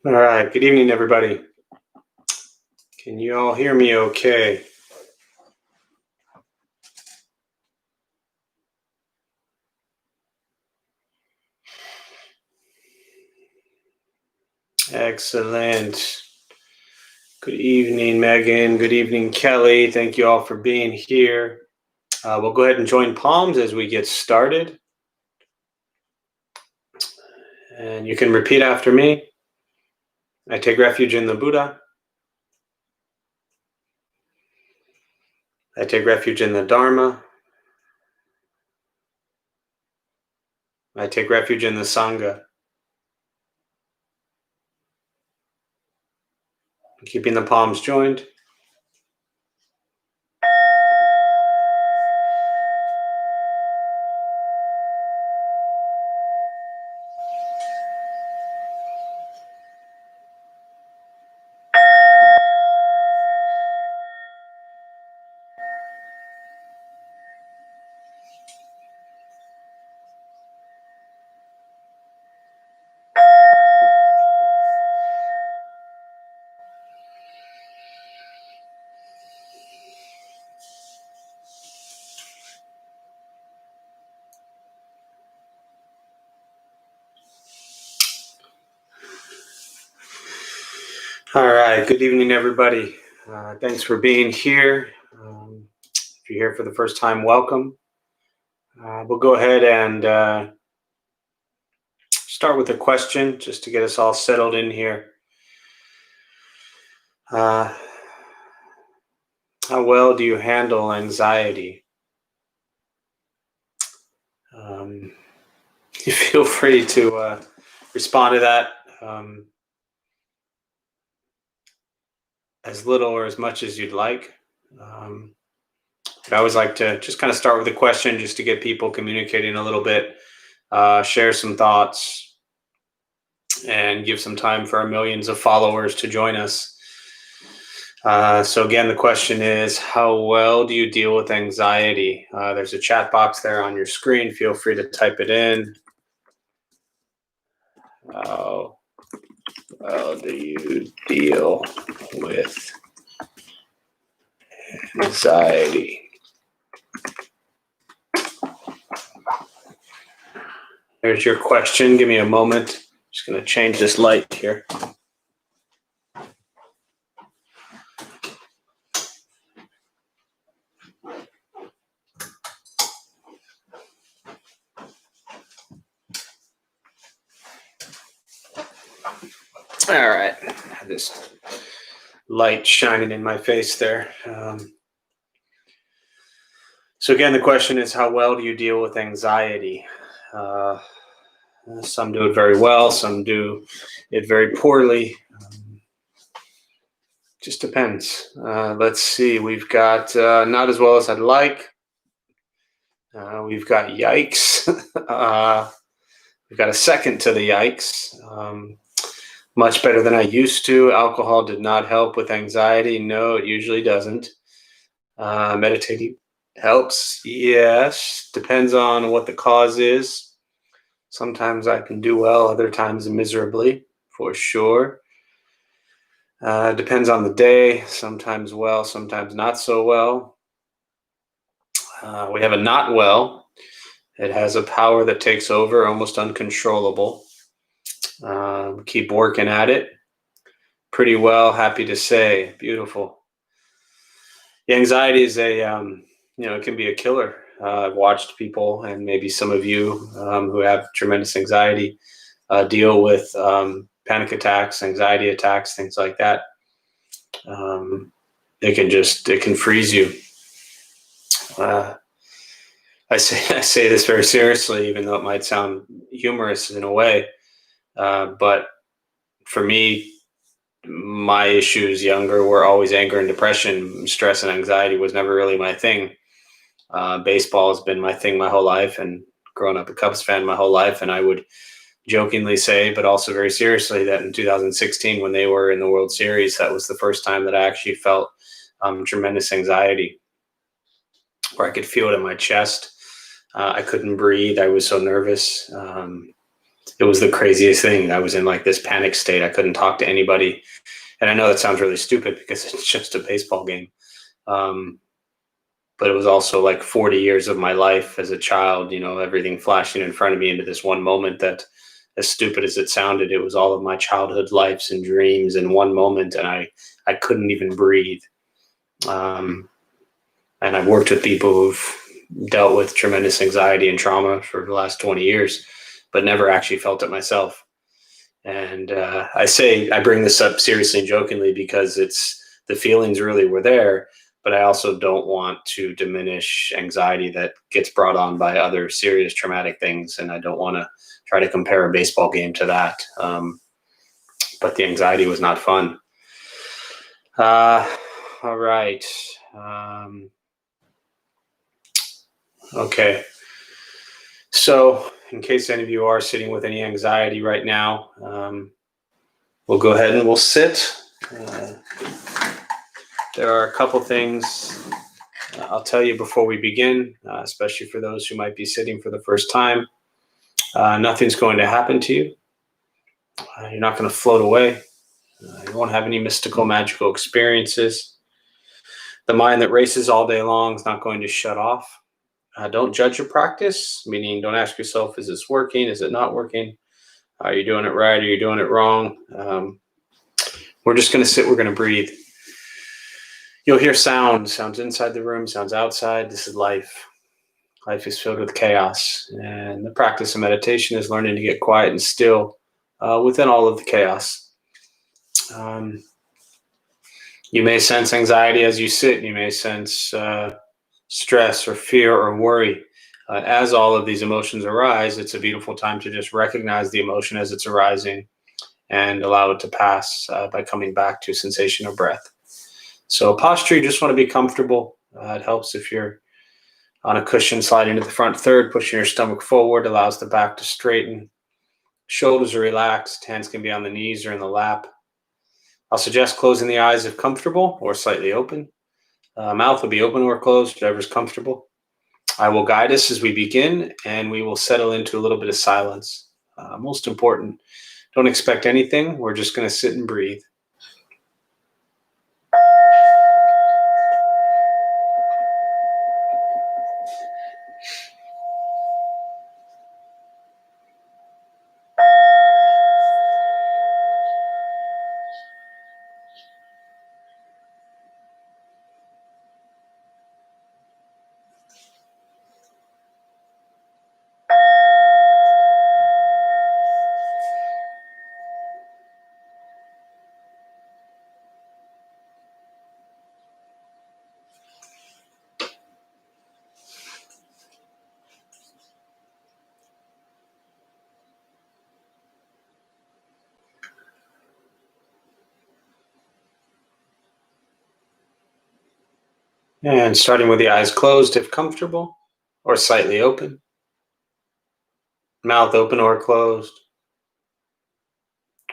All right. Good evening, everybody. Can you all hear me okay? Excellent. Good evening, Megan. Good evening, Kelly. Thank you all for being here. We'll go ahead and join palms as we get started. And you can repeat after me. I take refuge in the Buddha. I take refuge in the Dharma. I take refuge in the Sangha. Keeping the palms joined. All right. Good evening, everybody. Thanks for being here. If you're here for the first time, welcome. We'll go ahead and start with a question just to get us all settled in here. How well do you handle anxiety? You feel free to respond to that as little or as much as you'd like. I always like to just kind of start with a question just to get people communicating a little bit, share some thoughts, and give some time for our millions of followers to join us. So again, the question is, how well do you deal with anxiety? There's a chat box there on your screen. Feel free to type it in. How well do you deal with anxiety? There's your question. Give me a moment. Just going to change this light here. All right. This light shining in my face there. So again, the question is, how well do you deal with anxiety? Some do it very well. Some do it very poorly. Just depends. Let's see. We've got not as well as I'd like. We've got yikes. We've got a second to the yikes. Much better than I used to. Alcohol did not help with anxiety. No, it usually doesn't. Meditating helps. Yes. Depends on what the cause is. Sometimes I can do well, other times miserably, for sure. Depends on the day. Sometimes well, sometimes not so well. We have a not well. It has a power that takes over, almost uncontrollable. Keep working at it. Pretty well, happy to say. Beautiful. The anxiety is it can be a killer. I've watched people, and maybe some of you who have tremendous anxiety, deal with panic attacks, anxiety attacks, things like that. It can freeze you. I say this very seriously, even though it might sound humorous in a way. But for me, my issues younger were always anger and depression. Stress and anxiety was never really my thing. Baseball has been my thing my whole life, and growing up a Cubs fan my whole life. And I would jokingly say, but also very seriously, that in 2016, when they were in the World Series, that was the first time that I actually felt tremendous anxiety, where I could feel it in my chest. I couldn't breathe. I was so nervous. It was the craziest thing. I was in like this panic state. I couldn't talk to anybody. And I know that sounds really stupid because it's just a baseball game. Um, but it was also like 40 years of my life as a child, everything flashing in front of me into this one moment that, as stupid as it sounded, it was all of my childhood lives and dreams in one moment. And I couldn't even breathe. And I've worked with people who've dealt with tremendous anxiety and trauma for the last 20 years, but never actually felt it myself. And I bring this up seriously and jokingly because the feelings really were there, but I also don't want to diminish anxiety that gets brought on by other serious traumatic things. And I don't want to try to compare a baseball game to that. But the anxiety was not fun. All right. Okay. So in case any of you are sitting with any anxiety right now, we'll go ahead and we'll sit. There are a couple things I'll tell you before we begin, especially for those who might be sitting for the first time. Nothing's going to happen to you. You're not going to float away. You won't have any mystical, magical experiences. The mind that races all day long is not going to shut off. Don't judge your practice, meaning don't ask yourself, is this working? Is it not working? Are you doing it right? Are you doing it wrong? We're just going to sit. We're going to breathe. You'll hear sounds inside the room, sounds outside. This is life. Life is filled with chaos. And the practice of meditation is learning to get quiet and still within all of the chaos. You may sense anxiety as you sit. You may sense stress or fear or worry. As all of these emotions arise, it's a beautiful time to just recognize the emotion as it's arising and allow it to pass by coming back to sensation of breath. So posture, you just want to be comfortable. It helps if you're on a cushion, sliding to the front third, pushing your stomach forward, allows the back to straighten. Shoulders are relaxed. Hands can be on the knees or in the lap. I'll suggest closing the eyes if comfortable or slightly open. Mouth will be open or closed, whatever's comfortable. I will guide us as we begin, and we will settle into a little bit of silence. Most important, don't expect anything. We're just going to sit and breathe. And starting with the eyes closed if comfortable, or slightly open. Mouth open or closed.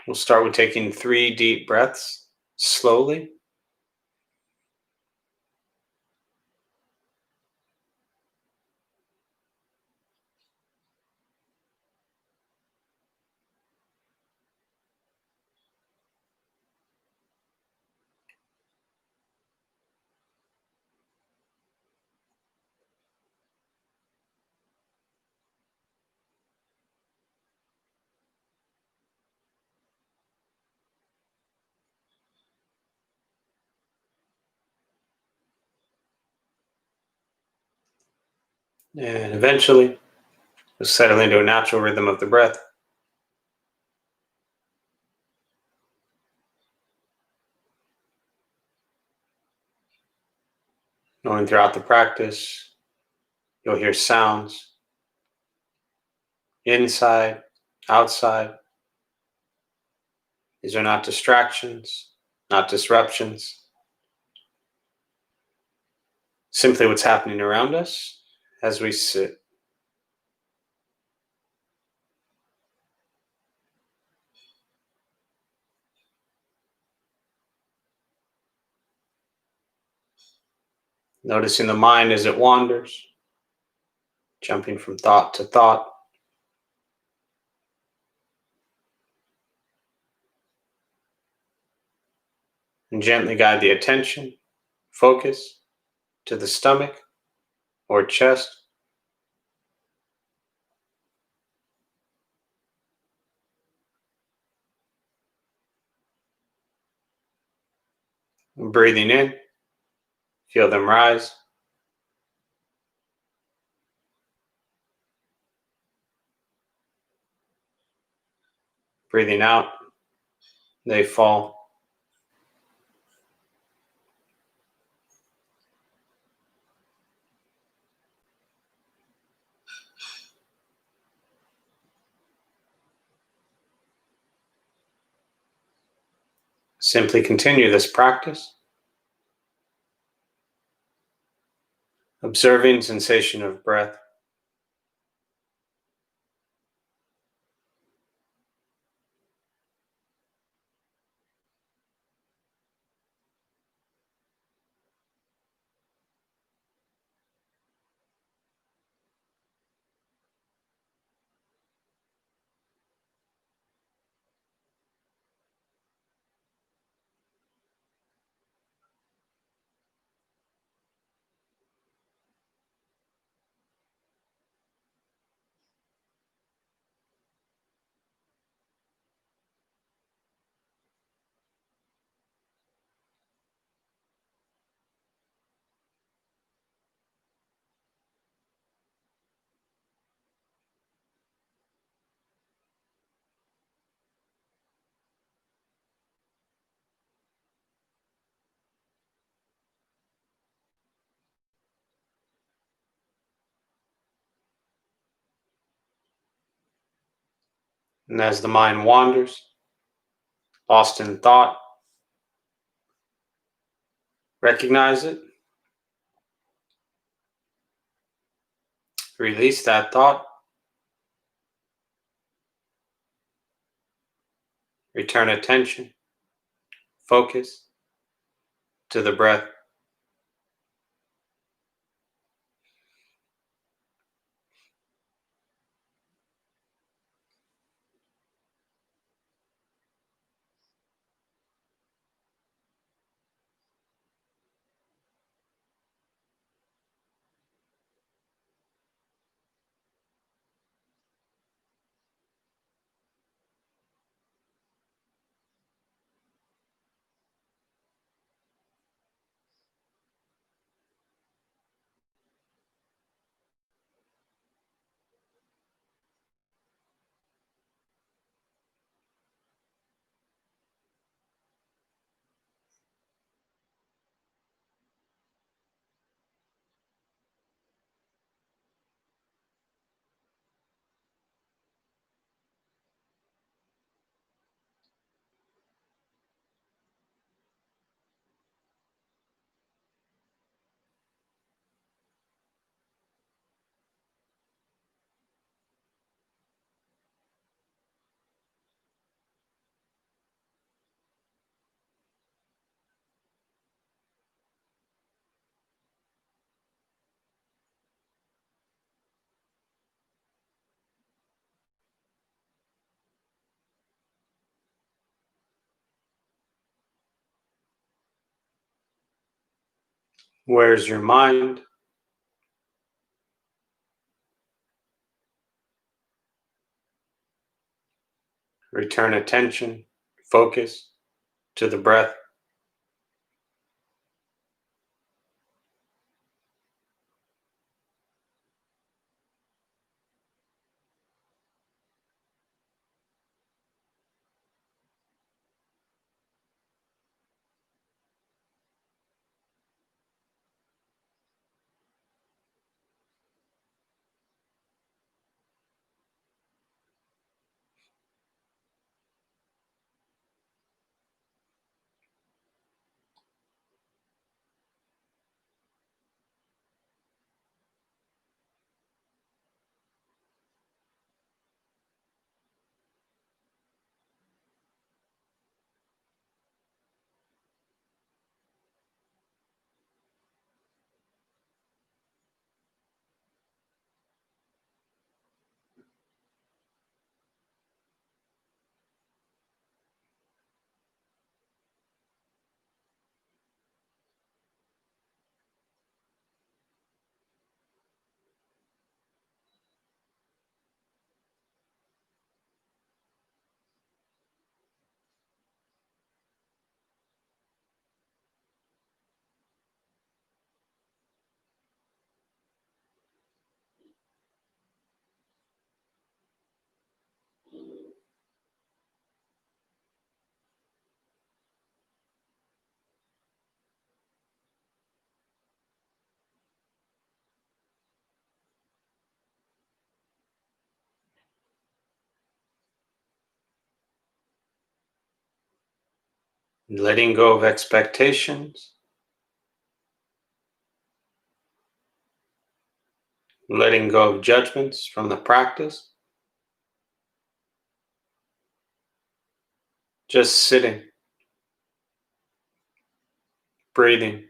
We'll start with taking 3 deep breaths, slowly. And eventually, we'll settle into a natural rhythm of the breath. Knowing throughout the practice, you'll hear sounds inside, outside. These are not distractions, not disruptions. Simply what's happening around us as we sit. Noticing the mind as it wanders, jumping from thought to thought. And gently guide the attention, focus to the stomach or chest. Breathing in, feel them rise. Breathing out, they fall. Simply continue this practice, observing sensation of breath. And as the mind wanders, lost in thought, recognize it, release that thought, return attention, focus to the breath. Where's your mind? Return attention, focus to the breath. letting go of expectations, letting go of judgments from the practice, just sitting, breathing.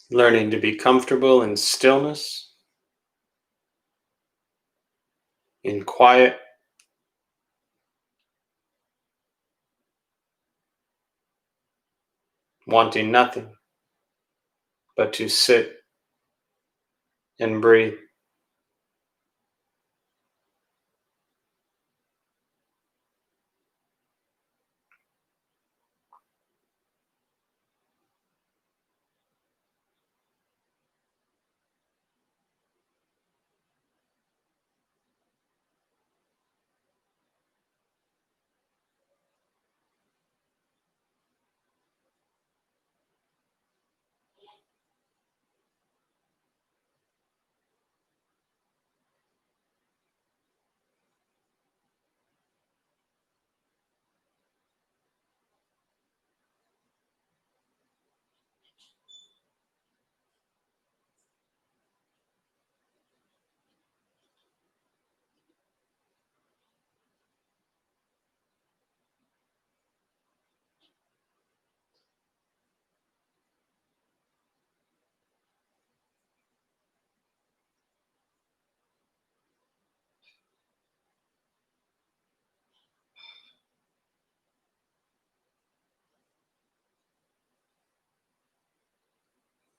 Learning to be comfortable in stillness, in quiet, wanting nothing but to sit and breathe.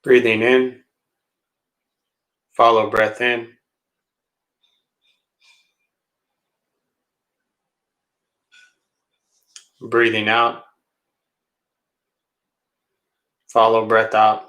Breathing in, follow breath in. Breathing out, follow breath out.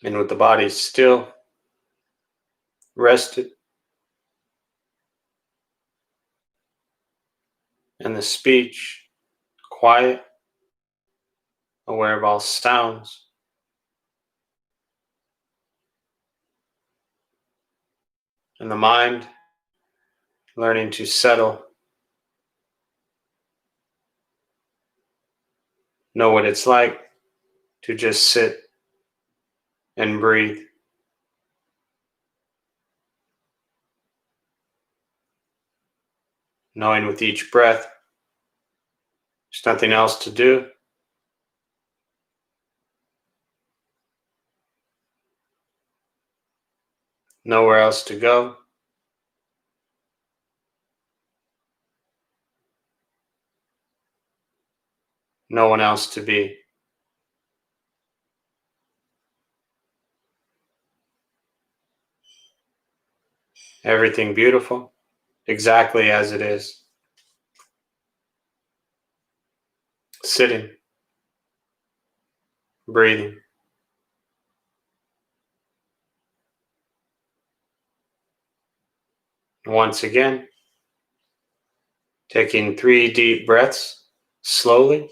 And with the body still, rested, and the speech quiet, aware of all sounds. And the mind learning to settle, know what it's like to just sit and breathe. Knowing with each breath, there's nothing else to do. Nowhere else to go. No one else to be. Everything beautiful, exactly as it is. Sitting, breathing. Once again, taking 3 deep breaths slowly.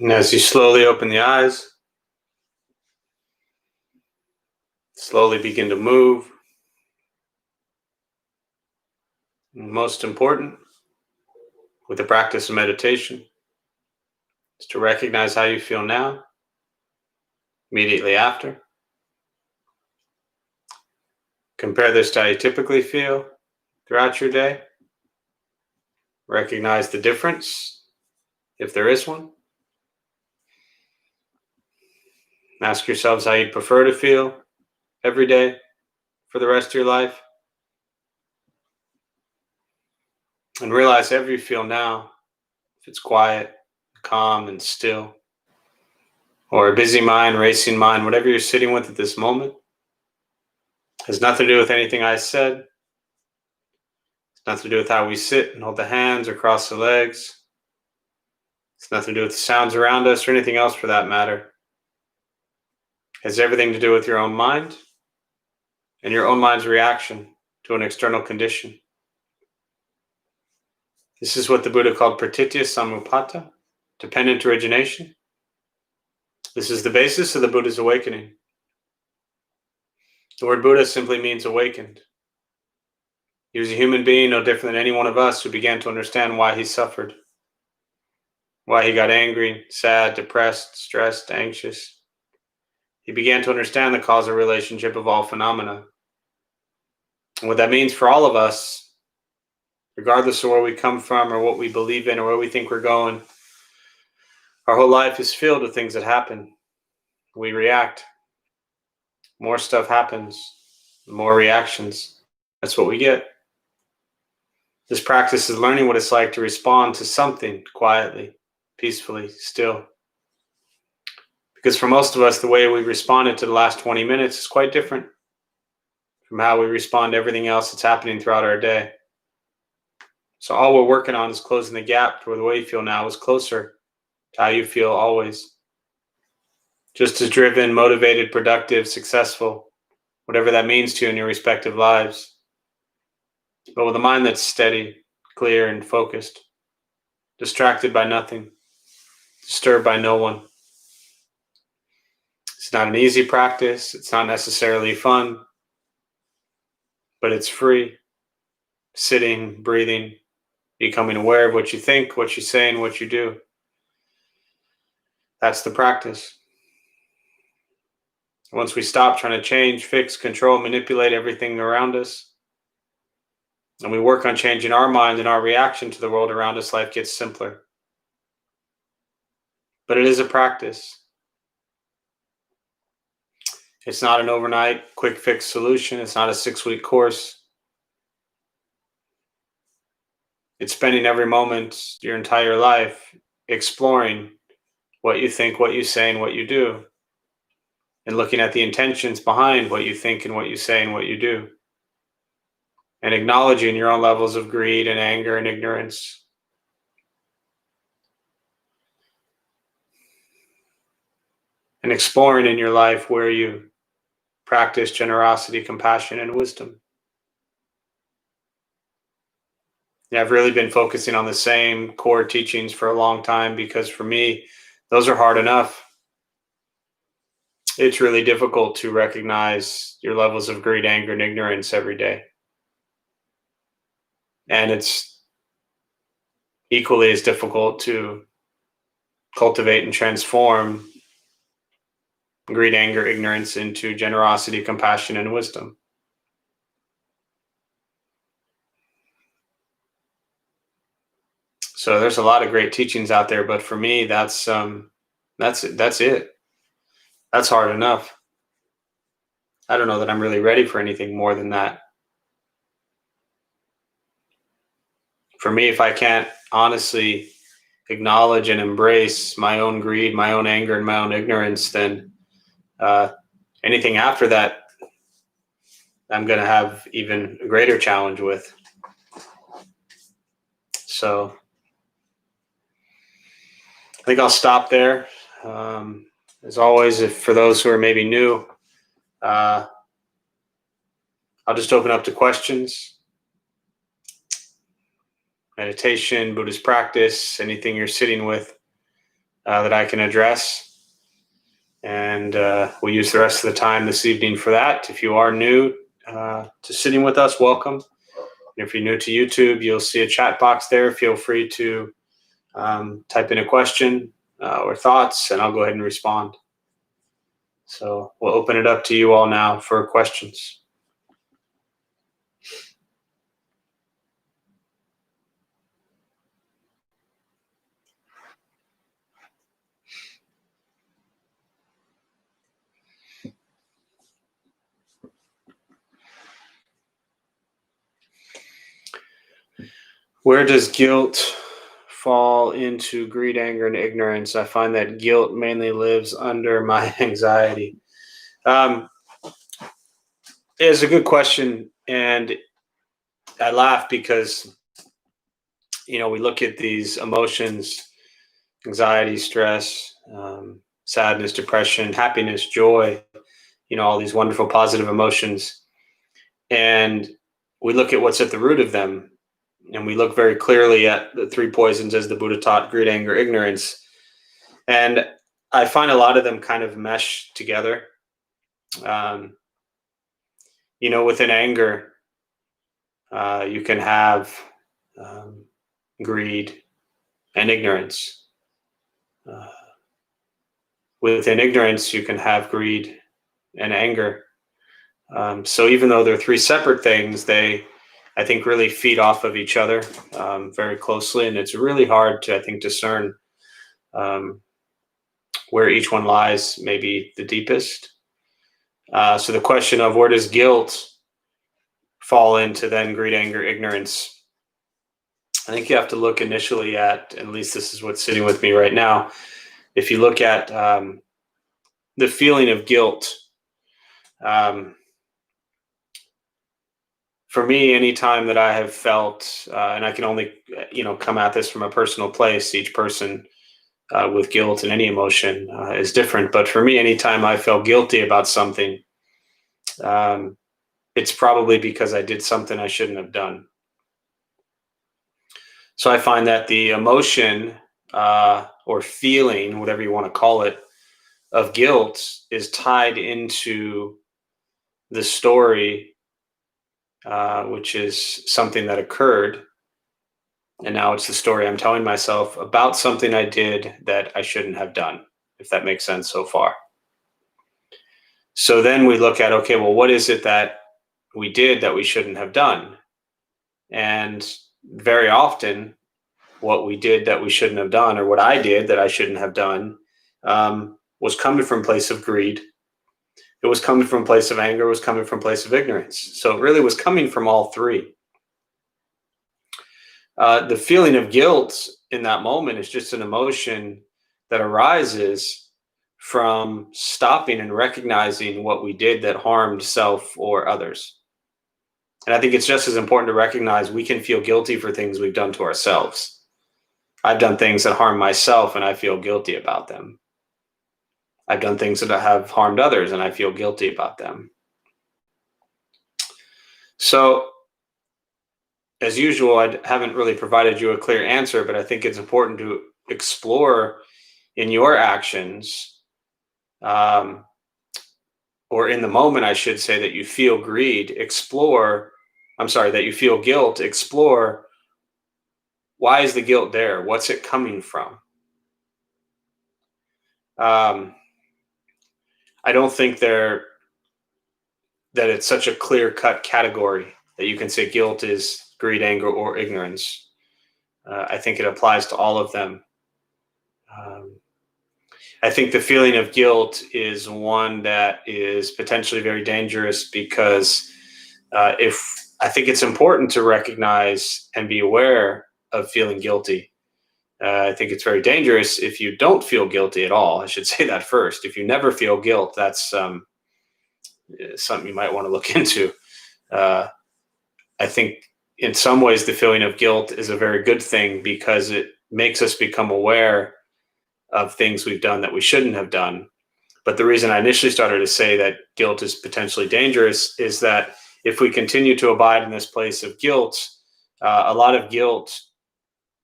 And as you slowly open the eyes, slowly begin to move. And most important, with the practice of meditation, is to recognize how you feel now, immediately after. Compare this to how you typically feel throughout your day. Recognize the difference, if there is one. Ask yourselves how you'd prefer to feel every day for the rest of your life. And realize however you feel now, if it's quiet, calm, and still, or a busy mind, racing mind, whatever you're sitting with at this moment, has nothing to do with anything I said. It's nothing to do with how we sit and hold the hands or cross the legs. It's nothing to do with the sounds around us or anything else for that matter. It has everything to do with your own mind and your own mind's reaction to an external condition. This is what the Buddha called pratitya samuppada, dependent origination. This is the basis of the Buddha's awakening. The word Buddha simply means awakened. He was a human being no different than any one of us who began to understand why he suffered, why he got angry, sad, depressed, stressed, anxious. He began to understand the causal relationship of all phenomena. And what that means for all of us, regardless of where we come from or what we believe in or where we think we're going, our whole life is filled with things that happen. We react. More stuff happens, more reactions. That's what we get. This practice is learning what it's like to respond to something quietly, peacefully, still. Because for most of us, the way we responded to the last 20 minutes is quite different from how we respond to everything else that's happening throughout our day. So all we're working on is closing the gap to where the way you feel now is closer how you feel always. Just as driven, motivated, productive, successful, whatever that means to you in your respective lives. But with a mind that's steady, clear, and focused, distracted by nothing, disturbed by no one. It's not an easy practice. It's not necessarily fun, but it's free. Sitting, breathing, becoming aware of what you think, what you say, and what you do. That's the practice. Once we stop trying to change, fix, control, manipulate everything around us, and we work on changing our mind and our reaction to the world around us, life gets simpler. But it is a practice. It's not an overnight quick fix solution. It's not a 6-week course. It's spending every moment, your entire life, exploring what you think, what you say, and what you do, and looking at the intentions behind what you think and what you say and what you do, and acknowledging your own levels of greed and anger and ignorance. And exploring in your life where you practice generosity, compassion, and wisdom. Yeah, I've really been focusing on the same core teachings for a long time because for me, those are hard enough. It's really difficult to recognize your levels of greed, anger, and ignorance every day. And it's equally as difficult to cultivate and transform greed, anger, ignorance into generosity, compassion, and wisdom. So there's a lot of great teachings out there, but for me, that's it. That's hard enough. I don't know that I'm really ready for anything more than that. For me, if I can't honestly acknowledge and embrace my own greed, my own anger, and my own ignorance, then anything after that, I'm going to have even a greater challenge with. So I think I'll stop there. As always, if for those who are maybe new, I'll just open up to questions. Meditation, Buddhist practice, anything you're sitting with that I can address. And we'll use the rest of the time this evening for that. If you are new to sitting with us, welcome. And if you're new to YouTube, you'll see a chat box there. Feel free to type in a question or thoughts, and I'll go ahead and respond. So we'll open it up to you all now for questions. Where does guilt fall into greed, anger, and ignorance? I find that guilt mainly lives under my anxiety. It's a good question, and I laugh because, we look at these emotions, anxiety, stress, sadness, depression, happiness, joy, all these wonderful positive emotions, and we look at what's at the root of them. And we look very clearly at the 3 poisons as the Buddha taught: greed, anger, ignorance. And I find a lot of them kind of mesh together. Within anger, you can have greed and ignorance. Within ignorance, you can have greed and anger. So even though they're 3 separate things, they, I think, really feed off of each other very closely, and it's really hard to, I think, discern where each one lies maybe the deepest. So the question of where does guilt fall into then greed, anger, ignorance? I think you have to look initially at least this is what's sitting with me right now. If you look at the feeling of guilt, for me, anytime that I have felt, and I can only, come at this from a personal place, each person with guilt and any emotion is different. But for me, anytime I felt guilty about something, it's probably because I did something I shouldn't have done. So I find that the emotion or feeling, whatever you want to call it, of guilt is tied into the story, which is something that occurred. And now it's the story I'm telling myself about something I did that I shouldn't have done, if that makes sense so far. So then we look at, okay, well, what is it that we did that we shouldn't have done? And very often, what we did that we shouldn't have done, or what I did that I shouldn't have done, was coming from a place of greed. It was coming from a place of anger. It was coming from a place of ignorance. So it really was coming from all three. The feeling of guilt in that moment is just an emotion that arises from stopping and recognizing what we did that harmed self or others. And I think it's just as important to recognize we can feel guilty for things we've done to ourselves. I've done things that harm myself and I feel guilty about them. I've done things that have harmed others and I feel guilty about them. So, as usual, I haven't really provided you a clear answer, but I think it's important to explore in your actions, or in the moment, I should say, that you feel greed, that you feel guilt, explore why is the guilt there? What's it coming from? I don't think that it's such a clear-cut category that you can say guilt is greed, anger, or ignorance. I think it applies to all of them. I think the feeling of guilt is one that is potentially very dangerous because I think it's important to recognize and be aware of feeling guilty. I think it's very dangerous if you don't feel guilty at all. I should say that first. If you never feel guilt, that's something you might want to look into. I think in some ways the feeling of guilt is a very good thing because it makes us become aware of things we've done that we shouldn't have done. But the reason I initially started to say that guilt is potentially dangerous is that if we continue to abide in this place of guilt, a lot of guilt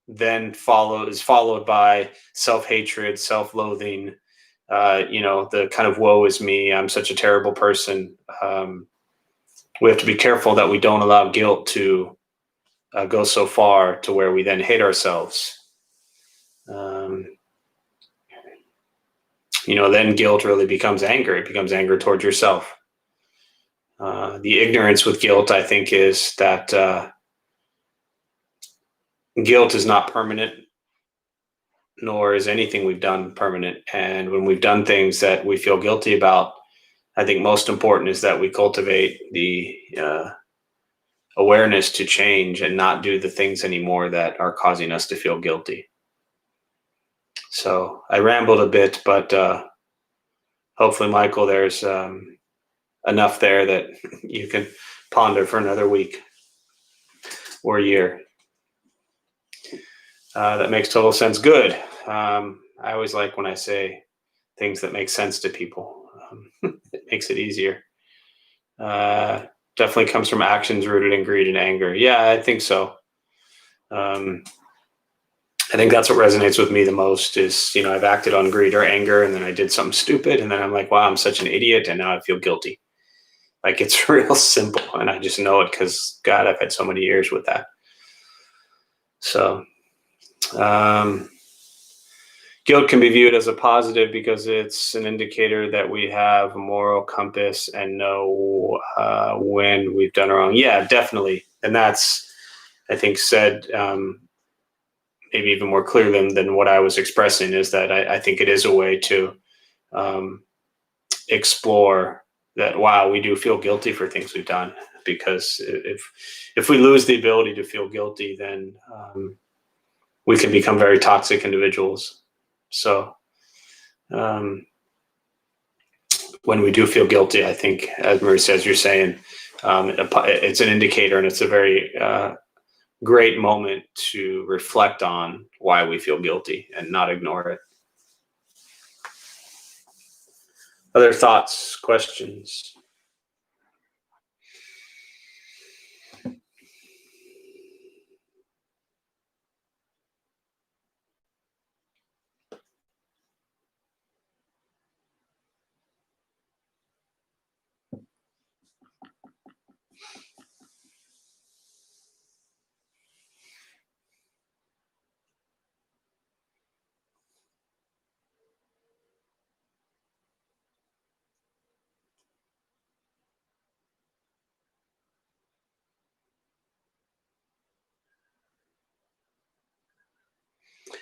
then is followed by self-hatred, self-loathing, the kind of woe is me, I'm such a terrible person. We have to be careful that we don't allow guilt to go so far to where we then hate ourselves. Then guilt really becomes anger. It becomes anger towards yourself. The ignorance with guilt, I think, is that guilt is not permanent, nor is anything we've done permanent. And when we've done things that we feel guilty about, I think most important is that we cultivate the awareness to change and not do the things anymore that are causing us to feel guilty. So I rambled a bit, but hopefully, Michael, there's enough there that you can ponder for another week or year. That makes total sense. Good. I always like when I say things that make sense to people. It makes it easier. Definitely comes from actions rooted in greed and anger. Yeah, I think so. I think that's what resonates with me the most is, I've acted on greed or anger and then I did something stupid and then I'm like, wow, I'm such an idiot and now I feel guilty. Like it's real simple and I just know it because, God, I've had so many years with that. So guilt can be viewed as a positive because it's an indicator that we have a moral compass and know when we've done wrong. Yeah, definitely. And that's, I think, said maybe even more clear than what I was expressing is that I think it is a way to explore that, wow, we do feel guilty for things we've done, because if we lose the ability to feel guilty, then we can become very toxic individuals. So when we do feel guilty, I think, as Marie says, you're saying, it's an indicator and it's a very great moment to reflect on why we feel guilty and not ignore it. Other thoughts, questions?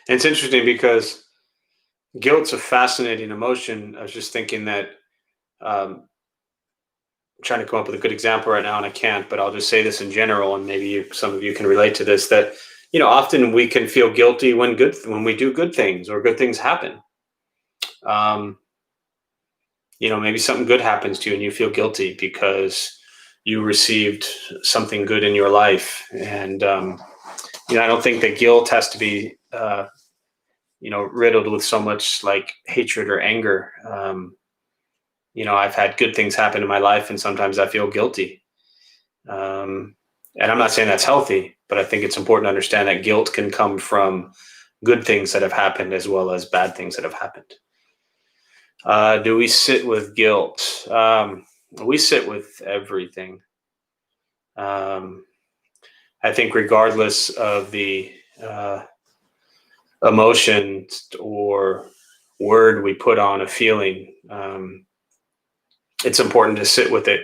And it's interesting because guilt's a fascinating emotion. I was just thinking that um, trying to come up with a good example right now, and I can't, but I'll just say this in general, and maybe some of you can relate to this. That often we can feel guilty when we do good things or good things happen. Um, maybe something good happens to you, and you feel guilty because you received something good in your life, and I don't think that guilt has to be riddled with so much like hatred or anger. I've had good things happen in my life, and sometimes I feel guilty. And I'm not saying that's healthy, but I think it's important to understand that guilt can come from good things that have happened as well as bad things that have happened. Do we sit with guilt? We sit with everything. I think regardless of the emotion or word we put on a feeling, it's important to sit with it.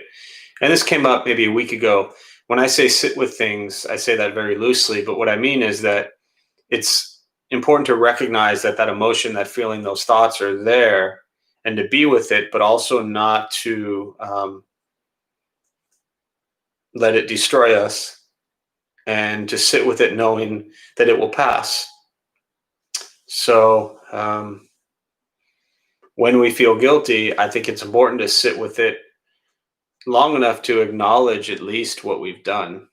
And this came up maybe a week ago. When I say sit with things, I say that very loosely, but what I mean is that it's important to recognize that emotion, that feeling, those thoughts are there, and to be with it, but also not to let it destroy us, and to sit with it knowing that it will pass. So when we feel guilty, I think it's important to sit with it long enough to acknowledge at least what we've done.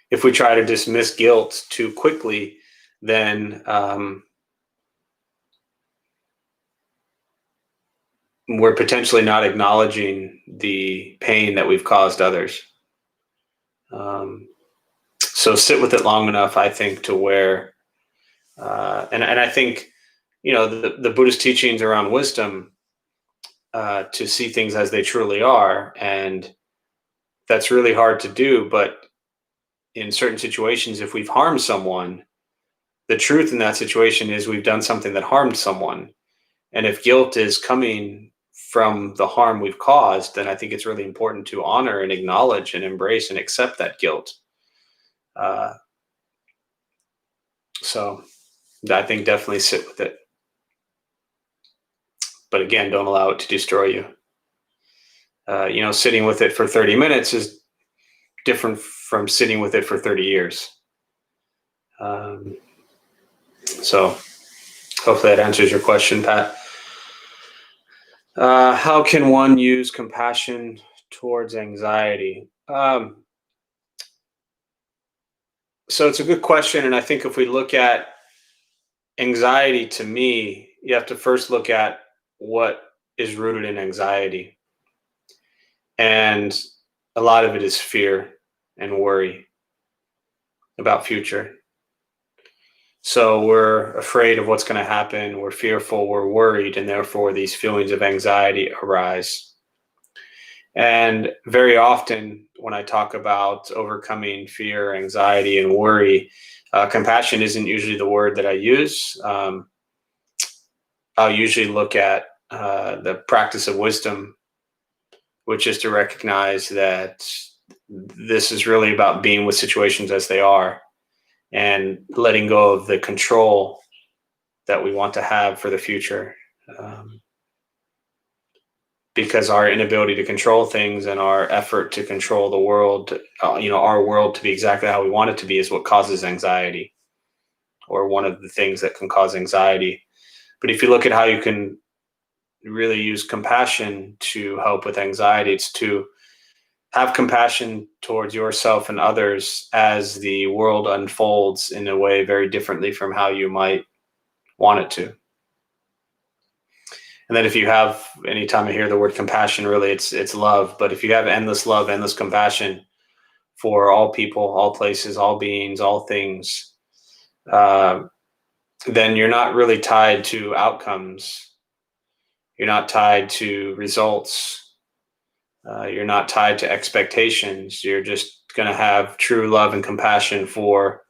If we try to dismiss guilt too quickly, then we're potentially not acknowledging the pain that we've caused others. So sit with it long enough, I think, to where, and I think, the Buddhist teachings around wisdom, to see things as they truly are, and that's really hard to do. But in certain situations, if we've harmed someone, the truth in that situation is we've done something that harmed someone. And if guilt is coming from the harm we've caused, then I think it's really important to honor and acknowledge and embrace and accept that guilt. So I think definitely sit with it. But again, don't allow it to destroy you. Sitting with it for 30 minutes is different from sitting with it for 30 years. So hopefully that answers your question, Pat. How can one use compassion towards anxiety? So it's a good question. And I think if we look at anxiety, to me, you have to first look at what is rooted in anxiety. And a lot of it is fear and worry about future. So we're afraid of what's going to happen. We're fearful, we're worried, and therefore these feelings of anxiety arise. And very often when I talk about overcoming fear, anxiety, and worry, compassion isn't usually the word that I use. I'll usually look at the practice of wisdom, which is to recognize that this is really about being with situations as they are and letting go of the control that we want to have for the future. Because our inability to control things and our effort to control the world, our world to be exactly how we want it to be, is what causes anxiety, or one of the things that can cause anxiety. But if you look at how you can really use compassion to help with anxiety, it's to have compassion towards yourself and others as the world unfolds in a way very differently from how you might want it to. And then if you have, anytime I hear the word compassion, really it's love. But if you have endless love, endless compassion for all people, all places, all beings, all things, uh, then you're not really tied to outcomes. You're not tied to results. You're not tied to expectations. You're just going to have true love and compassion for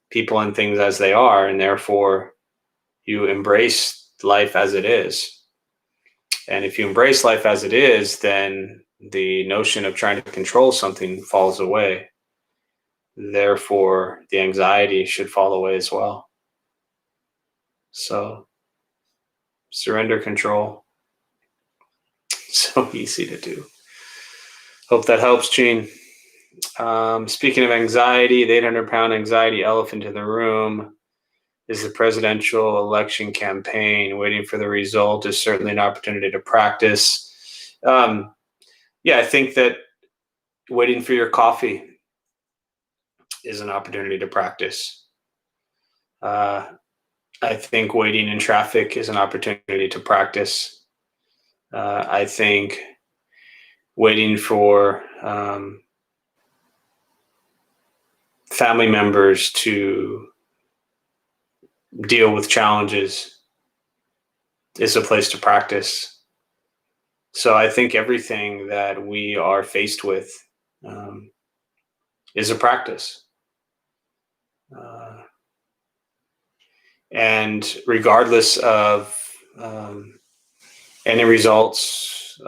people and things as they are, and therefore you embrace life as it is. And if you embrace life as it is, then the notion of trying to control something falls away. Therefore, the anxiety should fall away as well. So, surrender control. So easy to do. Hope that helps, Gene. Speaking of anxiety, the 800-pound anxiety elephant in the room is the presidential election campaign. Waiting for the result is certainly an opportunity to practice. Yeah, I think that waiting for your coffee is an opportunity to practice. I think waiting in traffic is an opportunity to practice. I think waiting for family members to deal with challenges is a place to practice. So I think everything that we are faced with is a practice. And regardless of any results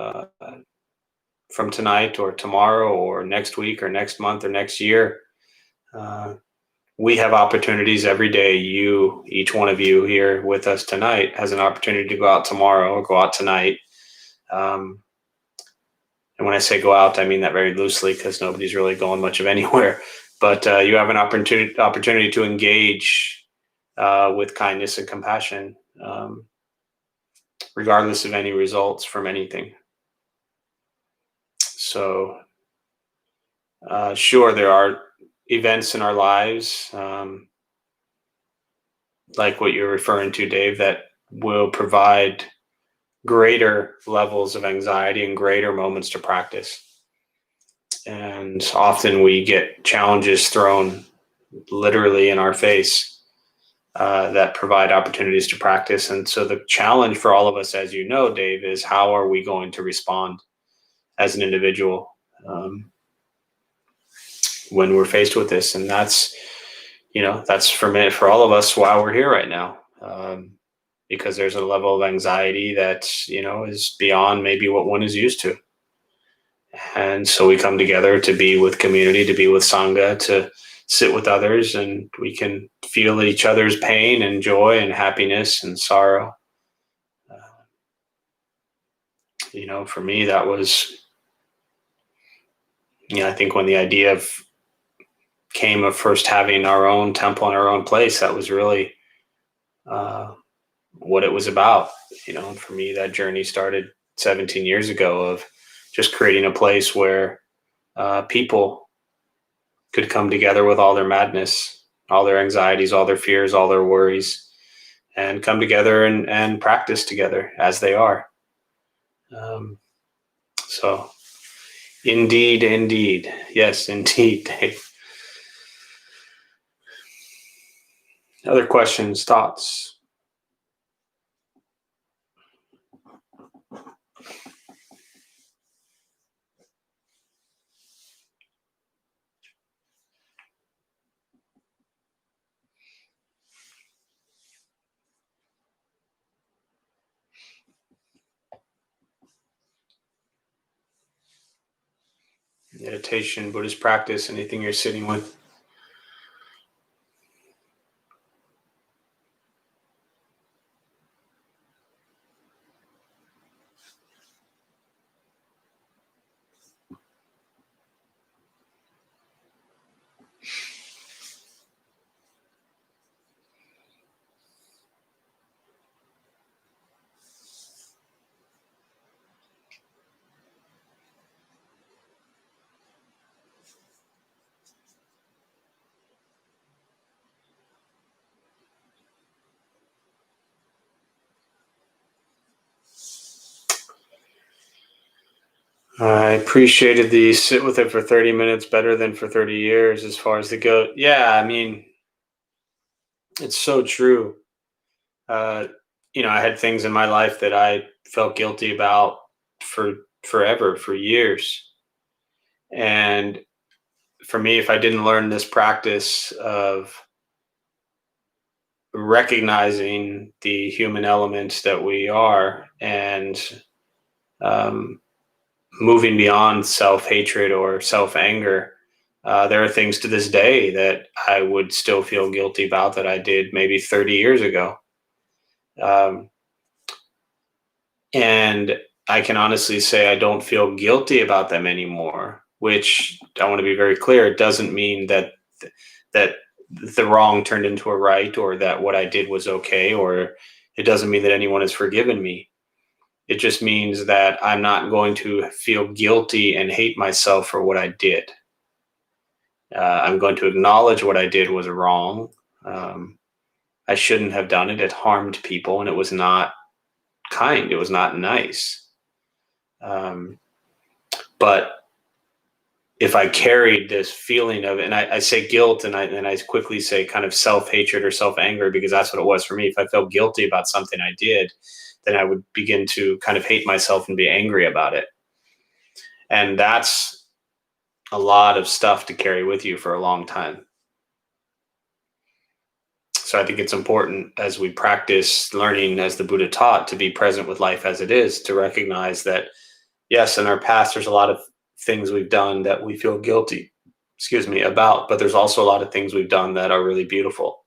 from tonight or tomorrow or next week or next month or next year, we have opportunities every day. Each one of you here with us tonight has an opportunity to go out tomorrow or go out tonight. And when I say go out, I mean that very loosely because nobody's really going much of anywhere. But you have an opportunity to engage with kindness and compassion, regardless of any results from anything. So, sure, there are events in our lives, like what you're referring to, Dave, that will provide greater levels of anxiety and greater moments to practice. And often we get challenges thrown literally in our face that provide opportunities to practice. And so the challenge for all of us, as you know, Dave, is how are we going to respond as an individual when we're faced with this? And that's for all of us why we're here right now. Because there's a level of anxiety that, is beyond maybe what one is used to. And so we come together to be with community, to be with Sangha, to sit with others, and we can feel each other's pain and joy and happiness and sorrow. For me, that was, I think when the idea came of first having our own temple in our own place, that was really what it was about. For me, that journey started 17 years ago of just creating a place where people could come together with all their madness, all their anxieties, all their fears, all their worries, and come together and practice together as they are. So indeed. Yes, indeed, Dave. Other questions, thoughts? Meditation, Buddhist practice, anything you're sitting with? I appreciated the sit with it for 30 minutes better than for 30 years as far as the goat. Yeah, I mean, it's so true. Uh, I had things in my life that I felt guilty about for forever, for years. And for me, if I didn't learn this practice of recognizing the human elements that we are and um, moving beyond self hatred or self anger, there are things to this day that I would still feel guilty about that I did maybe 30 years ago. Um, and I can honestly say I don't feel guilty about them anymore, which I want to be very clear. It doesn't mean that the wrong turned into a right or that what I did was okay, or it doesn't mean that anyone has forgiven me. It just means that I'm not going to feel guilty and hate myself for what I did. I'm going to acknowledge what I did was wrong. Um, I shouldn't have done it. It harmed people and it was not kind. It was not nice. Um, but if I carried this feeling of, and I say guilt, and I quickly say kind of self hatred or self anger because that's what it was for me. If I felt guilty about something I did, then I would begin to kind of hate myself and be angry about it. And that's a lot of stuff to carry with you for a long time. So I think it's important as we practice learning as the Buddha taught to be present with life as it is, to recognize that, yes, in our past, there's a lot of things we've done that we feel guilty, about, but there's also a lot of things we've done that are really beautiful.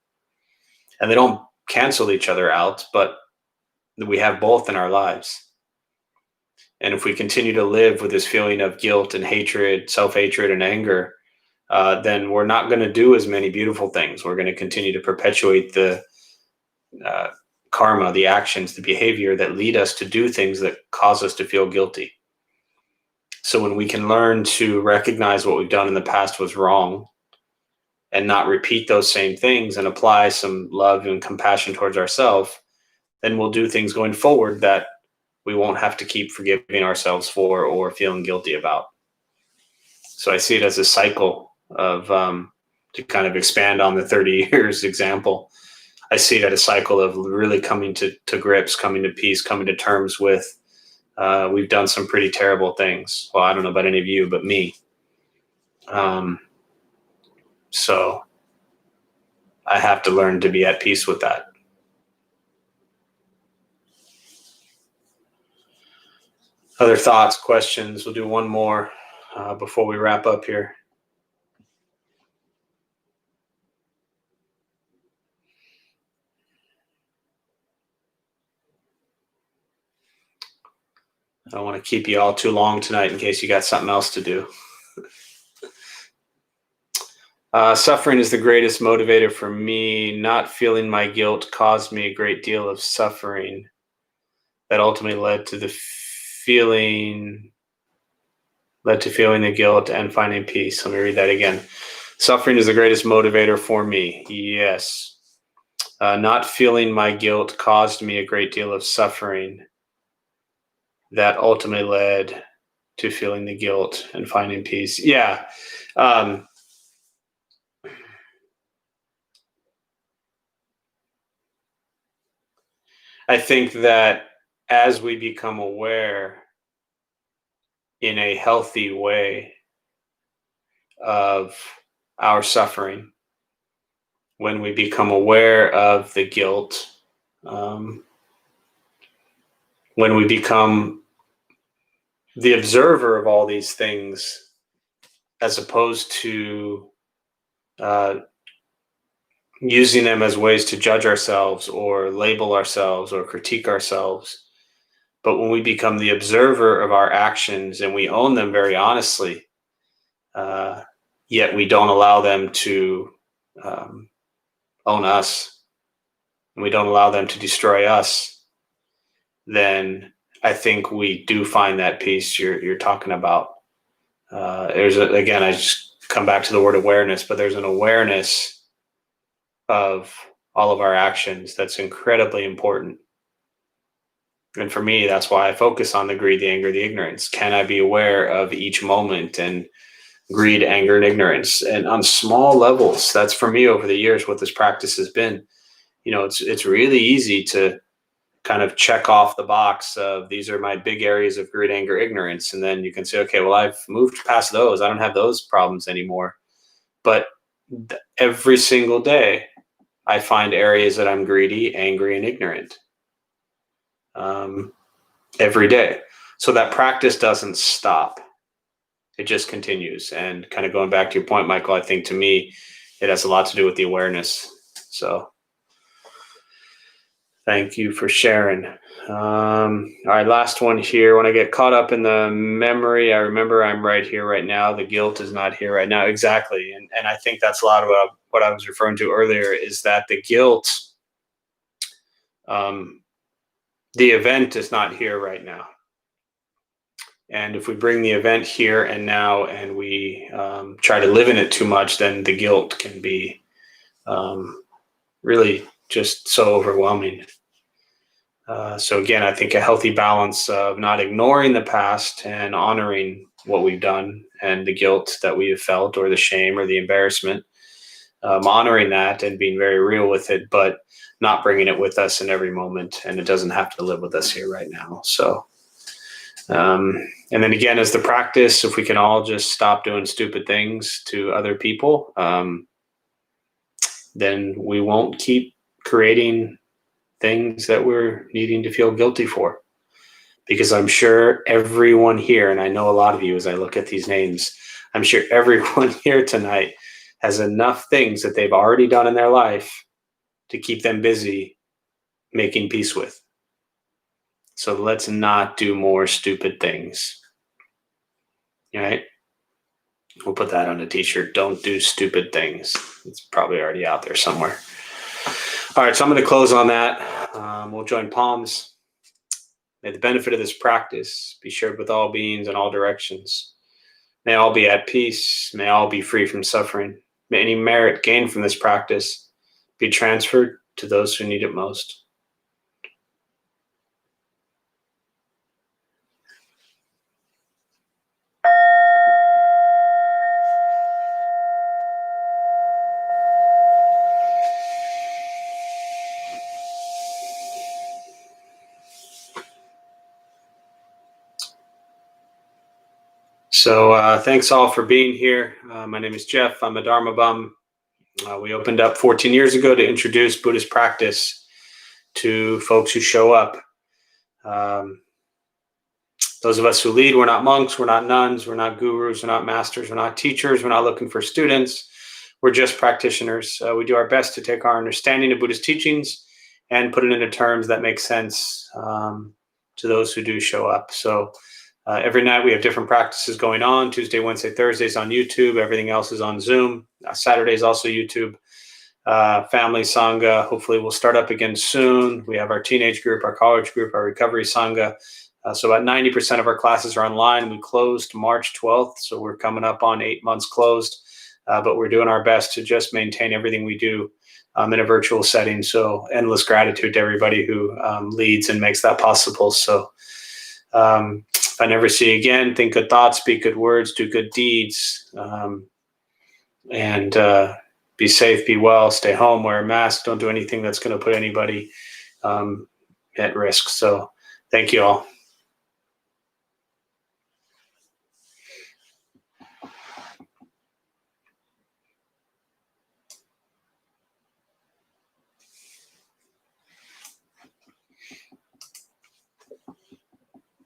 And they don't cancel each other out, but we have both in our lives. And if we continue to live with this feeling of guilt and hatred, self hatred and anger, then we're not going to do as many beautiful things. We're going to continue to perpetuate the uh, karma, the actions, the behavior that lead us to do things that cause us to feel guilty. So when we can learn to recognize what we've done in the past was wrong and not repeat those same things and apply some love and compassion towards ourselves, then we'll do things going forward that we won't have to keep forgiving ourselves for or feeling guilty about. So I see it as a cycle of, to kind of expand on the 30 years example, I see it as a cycle of really coming to grips, coming to peace, coming to terms with, we've done some pretty terrible things. Well, I don't know about any of you, but me. So I have to learn to be at peace with that. Other thoughts, questions? We'll do one more before we wrap up here. I don't want to keep you all too long tonight in case you got something else to do. Suffering is the greatest motivator for me. Not feeling my guilt caused me a great deal of suffering that ultimately led to feeling the guilt and finding peace. Let me read that again. Suffering is the greatest motivator for me. Yes. Not feeling my guilt caused me a great deal of suffering that ultimately led to feeling the guilt and finding peace. Yeah. I think that as we become aware in a healthy way of our suffering, when we become aware of the guilt, when we become the observer of all these things, as opposed to using them as ways to judge ourselves or label ourselves or critique ourselves. But when we become the observer of our actions and we own them very honestly, yet we don't allow them to own us, and we don't allow them to destroy us, then I think we do find that peace you're talking about. Again, I just come back to the word awareness, but there's an awareness of all of our actions that's incredibly important. And for me, that's why I focus on the greed, the anger, the ignorance. Can I be aware of each moment and greed, anger, and ignorance? And on small levels, that's for me over the years what this practice has been. It's really easy to kind of check off the box of these are my big areas of greed, anger, ignorance. And then you can say, okay, well, I've moved past those. I don't have those problems anymore. But every single day, I find areas that I'm greedy, angry, and ignorant every day. So that practice doesn't stop. It just continues. And kind of going back to your point, Michael, I think to me, it has a lot to do with the awareness. So thank you for sharing. All right, last one here. When I get caught up in the memory, I remember I'm right here, right now. The guilt is not here right now. Exactly. And I think that's a lot of what I was referring to earlier is that the guilt, the event is not here right now. And if we bring the event here and now and we try to live in it too much, then the guilt can be really just so overwhelming. So again, I think a healthy balance of not ignoring the past and honoring what we've done and the guilt that we have felt or the shame or the embarrassment, honoring that and being very real with it, but not bringing it with us in every moment. And it doesn't have to live with us here right now. So, and then again, as the practice, if we can all just stop doing stupid things to other people, then we won't keep creating things that we're needing to feel guilty for. Because I'm sure everyone here, and I know a lot of you as I look at these names, I'm sure everyone here tonight has enough things that they've already done in their life to keep them busy making peace with. So let's not do more stupid things. All right? We'll put that on a t-shirt. Don't do stupid things. It's probably already out there somewhere. All right, so I'm going to close on that. We'll join palms. May the benefit of this practice be shared with all beings in all directions. May all be at peace. May all be free from suffering. May any merit gained from this practice be transferred to those who need it most. So thanks all for being here. My name is Jeff. I'm a Dharma bum. We opened up 14 years ago to introduce Buddhist practice to folks who show up. Those of us who lead, we're not monks, we're not nuns, we're not gurus, we're not masters, we're not teachers, we're not looking for students. We're just practitioners. We do our best to take our understanding of Buddhist teachings and put it into terms that make sense to those who do show up. So every night we have different practices going on. Tuesday, Wednesday, Thursdays on YouTube. Everything else is on Zoom. Saturday is also YouTube. Family Sangha, hopefully we'll start up again soon. We have our teenage group, our college group, our recovery Sangha. So about 90% of our classes are online. We closed March 12th, so we're coming up on 8 months closed. But we're doing our best to just maintain everything we do in a virtual setting. So endless gratitude to everybody who leads and makes that possible. So if I never see you again, think good thoughts, speak good words, do good deeds, and be safe, be well, stay home, wear a mask, don't do anything that's going to put anybody at risk. So thank you all.